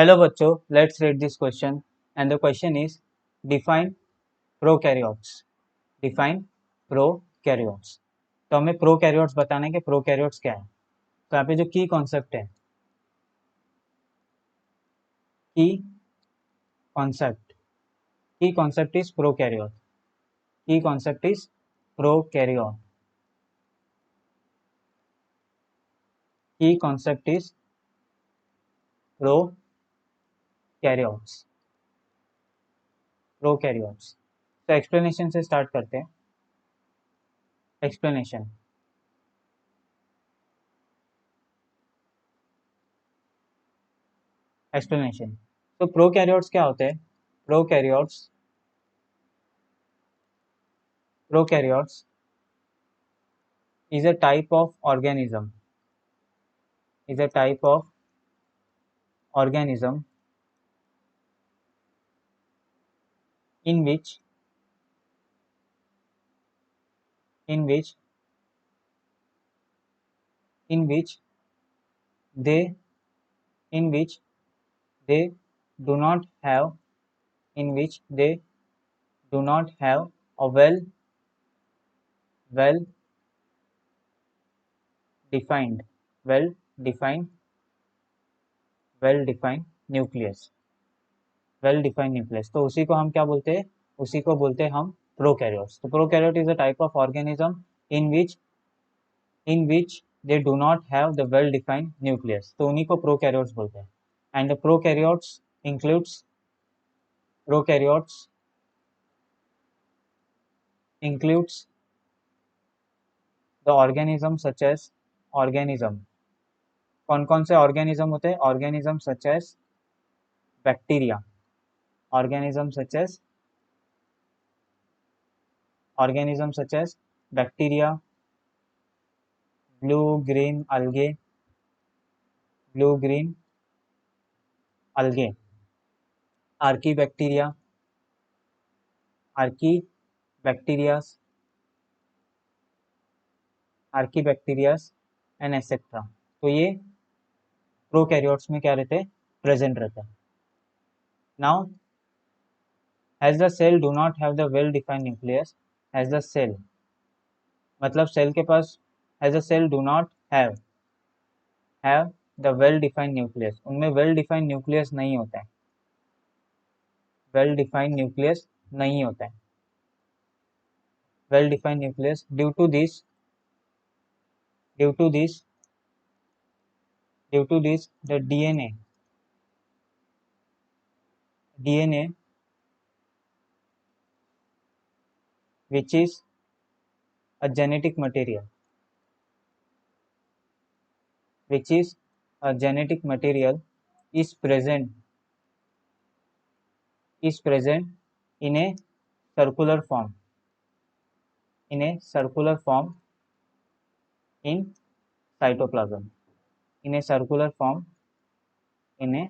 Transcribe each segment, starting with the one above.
Hello बच्चों, let's read this question and the question is define prokaryotes. Define prokaryotes. तो हमें prokaryotes बताना है कि प्रोकैरियोट्स क्या है। तो यहाँ पे जो की कॉन्सेप्ट है, की कॉन्सेप्ट इज प्रोकैरियोट। की कॉन्सेप्ट इज प्रोकैरियोट। की कॉन्सेप्ट इज प्रोकैरियोट्स। प्रोकैरियोट्स। तो एक्सप्लेनेशन से स्टार्ट करते हैं। एक्सप्लेनेशन। एक्सप्लेनेशन। तो प्रोकैरियोट्स क्या होते हैं? Prokaryotes prokaryotes is a type of organism in which in which in which they in which they do not have in which they do not have a well defined well defined well defined nucleus well defined nucleus। तो उसी को हम क्या बोलते हैं? उसी को बोलते हैं हम प्रोकैरियोट्स। तो prokaryote is a type of organism in which they do not have the well defined nucleus। तो उन्हीं को प्रोकैरियोट्स बोलते हैं। And the prokaryotes includes the organism such as organism। कौन कौन से ऑर्गेनिज्म होते हैं? Organism such as bacteria. Organism such as bacteria, blue green algae, archaebacterias and etcetera. तो ये प्रोकैरियोट्स में क्या रहते हैं? प्रेजेंट रहता है। Now as the cell do not have the well defined nucleus, as the cell मतलब cell के पास as the cell do not have the well defined nucleus, उनमें well defined nucleus नहीं होता है। well defined nucleus नहीं होता है। well defined nucleus due to this the DNA which is a genetic material is present in a circular form in cytoplasm in a circular form in a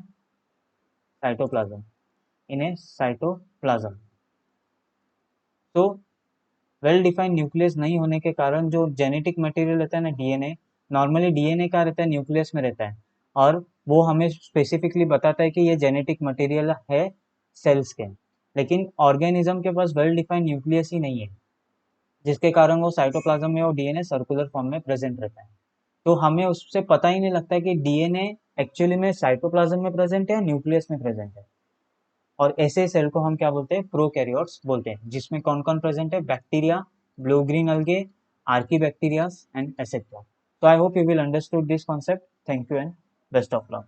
cytoplasm। तो well defined nucleus नहीं होने के कारण जो genetic material रहता है ना, DNA, normally DNA का रहता है? न्यूक्लियस में रहता है। और वो हमें स्पेसिफिकली बताता है कि ये जेनेटिक मटेरियल है सेल्स के। लेकिन ऑर्गेनिज्म के पास वेल डिफाइंड न्यूक्लियस ही नहीं है, जिसके कारण वो साइटोप्लाज्म में और डीएनए सर्कुलर फॉर्म में प्रेजेंट रहता है। तो हमें उससे पता ही नहीं लगता कि डीएनए एक्चुअली में साइटोप्लाज्म में प्रेजेंट है, न्यूक्लियस में प्रेजेंट है। और ऐसे सेल को हम क्या बोलते हैं? प्रोकैरियोट्स बोलते हैं, जिसमें कौन कौन प्रेजेंट है? Bacteria, blue green algae, archibacterias and etc. So I hope you will understood this concept. Thank you and best of luck.